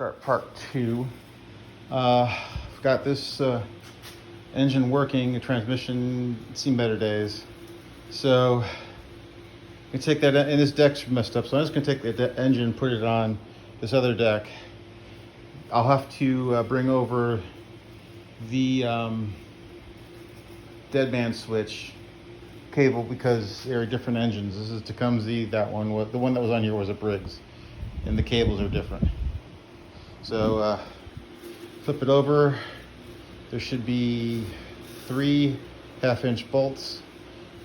start part two. I've got this engine working, the transmission seen better days. So I take that, and this deck's messed up, so I'm just gonna take the engine and put it on this other deck. I'll have to bring over the dead man switch cable because they're different engines. This is Tecumseh, that one, the one that was on here was a Briggs, and the cables are different. So flip it over. There should be 3 half-inch bolts.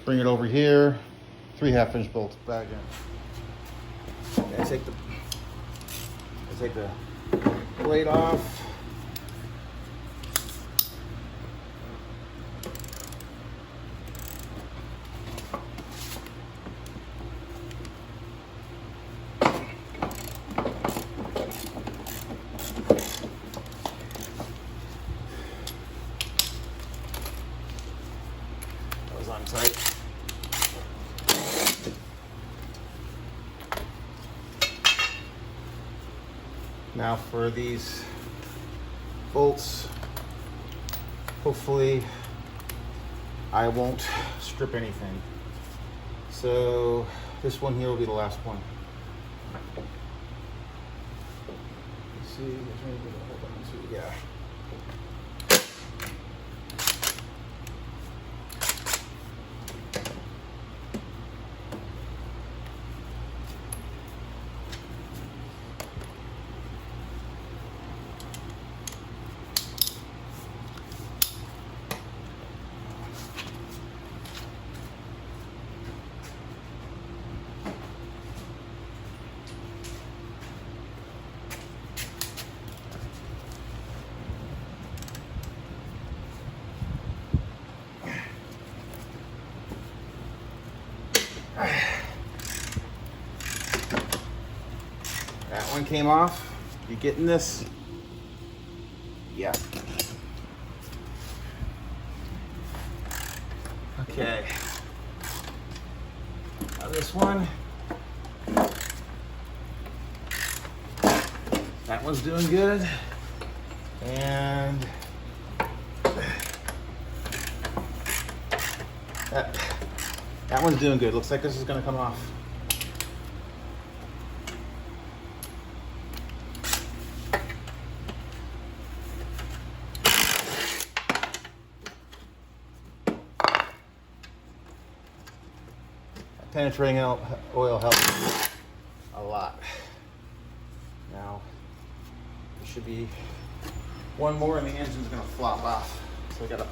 Bring it over here, 3 half-inch bolts back in. Okay, I take the blade off. That was on tight. Now for these bolts, hopefully I won't strip anything. So this one here will be the last one. Let's see, there's anything to hold on to. Yeah. That one came off. You getting this? Yeah. Okay. Now this one. That one's doing good. And that one's doing good. Looks like this is gonna come off. Penetrating oil helps a lot. Now, there should be one more and the engine's gonna flop off. So I gotta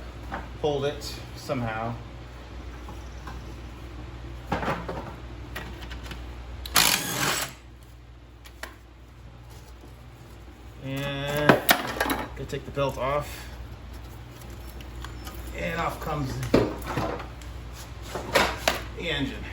hold it somehow. And gonna take the belt off. And off comes the engine.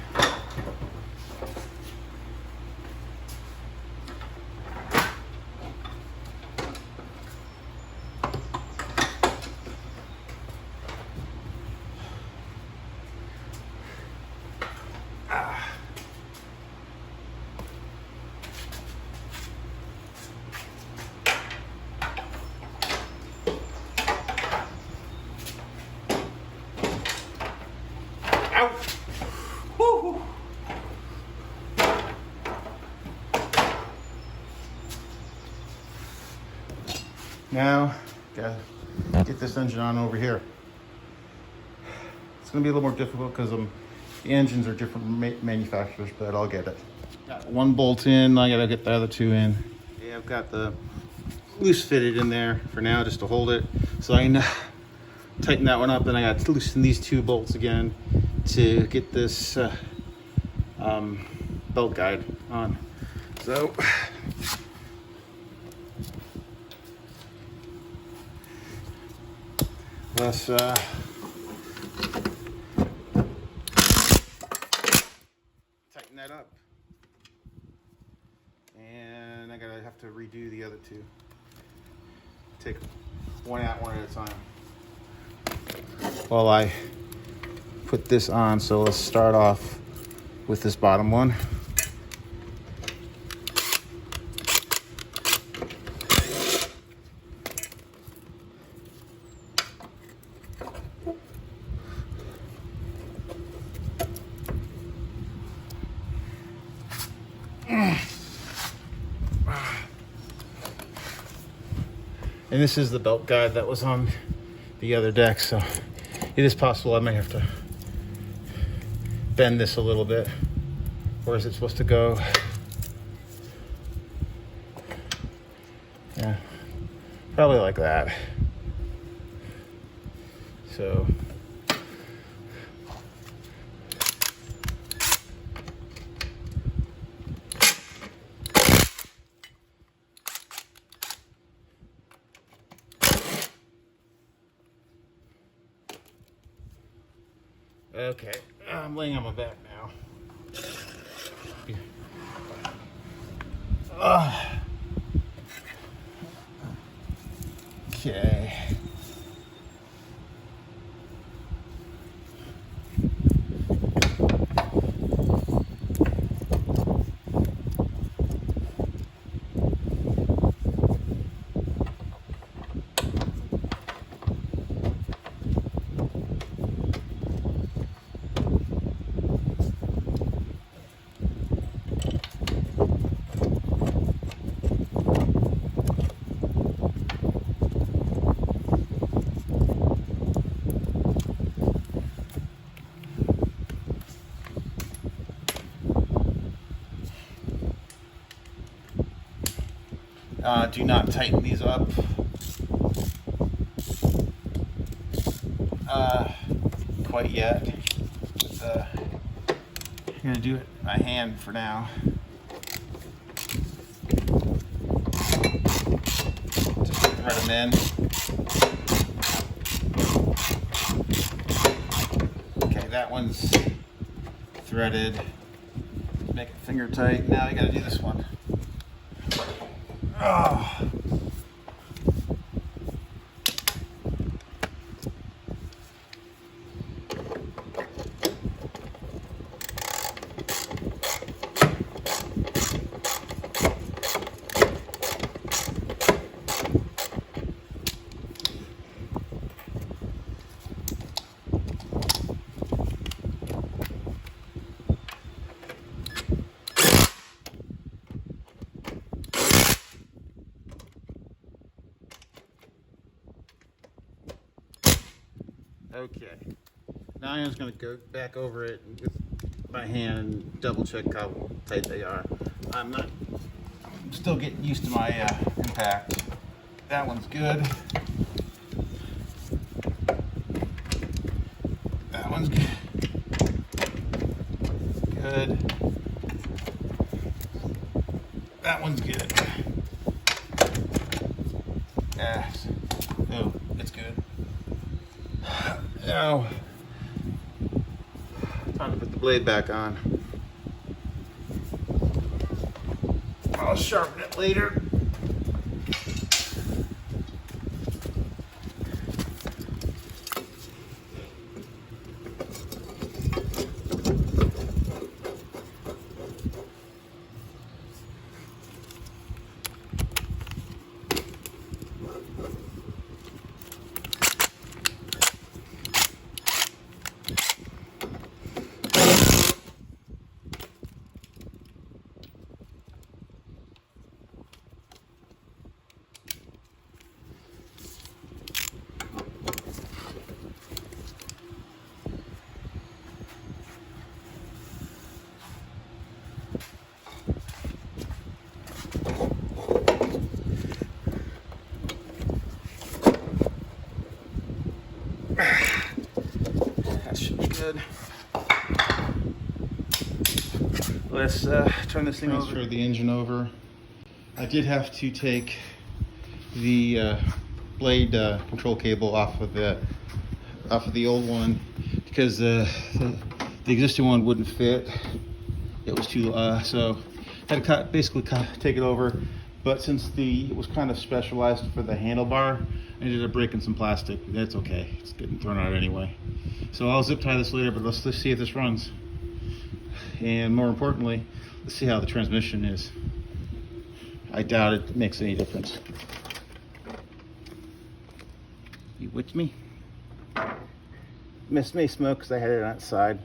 Now, gotta get this engine on over here. It's gonna be a little more difficult because the engines are different manufacturers, but I'll get it. Got one bolt in, I gotta get the other 2 in. Yeah, I've got the loose fitted in there for now just to hold it. So I can tighten that one up, and I gotta loosen these 2 bolts again to get this belt guide on. So, let's tighten that up. And I have to redo the other 2. Take one out, one at a time. While I put this on, so let's start off with this bottom one. And this is the belt guide that was on the other deck, so it is possible I may have to bend this a little bit. Where is it supposed to go? Yeah, probably like that. So okay, I'm laying on my back now. Okay. Do not tighten these up. Quite yet. But, I'm gonna do it by hand for now. Just thread them in. Okay, that one's threaded. Make it finger tight. Now you gotta do this one. Oh. Okay, now I'm just going to go back over it with my hand and double check how tight they are. I'm still getting used to my impact. That one's good. That one's good. Good. That one's good. Yes. Oh, it's good. Now, time to put the blade back on. I'll sharpen it later. That should be good. Let's turn this thing over. Transfer the engine over. I did have to take the blade control cable off of the old one because the existing one wouldn't fit. It was too so I had to basically take it over. But since it was kind of specialized for the handlebar, I ended up breaking some plastic. That's okay. It's getting thrown out anyway. So I'll zip tie this later, but let's see if this runs. And more importantly, let's see how the transmission is. I doubt it makes any difference. You with me? Missed me smoke because I had it outside.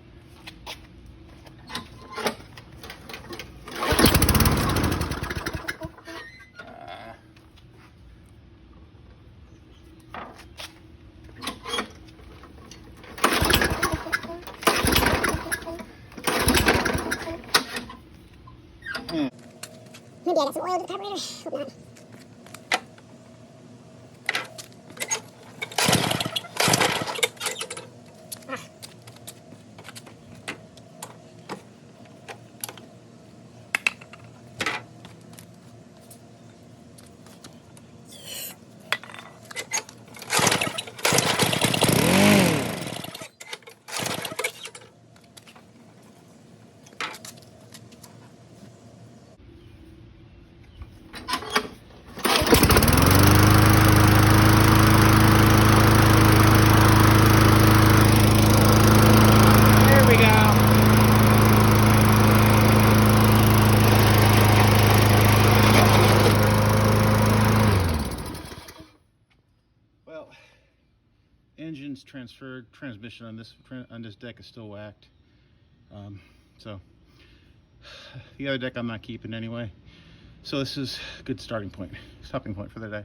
Maybe I got some oil to the carburetor. Hope not. Engine's transferred, transmission on this deck is still whacked. So the other deck I'm not keeping anyway. So this is a good stopping point for the day.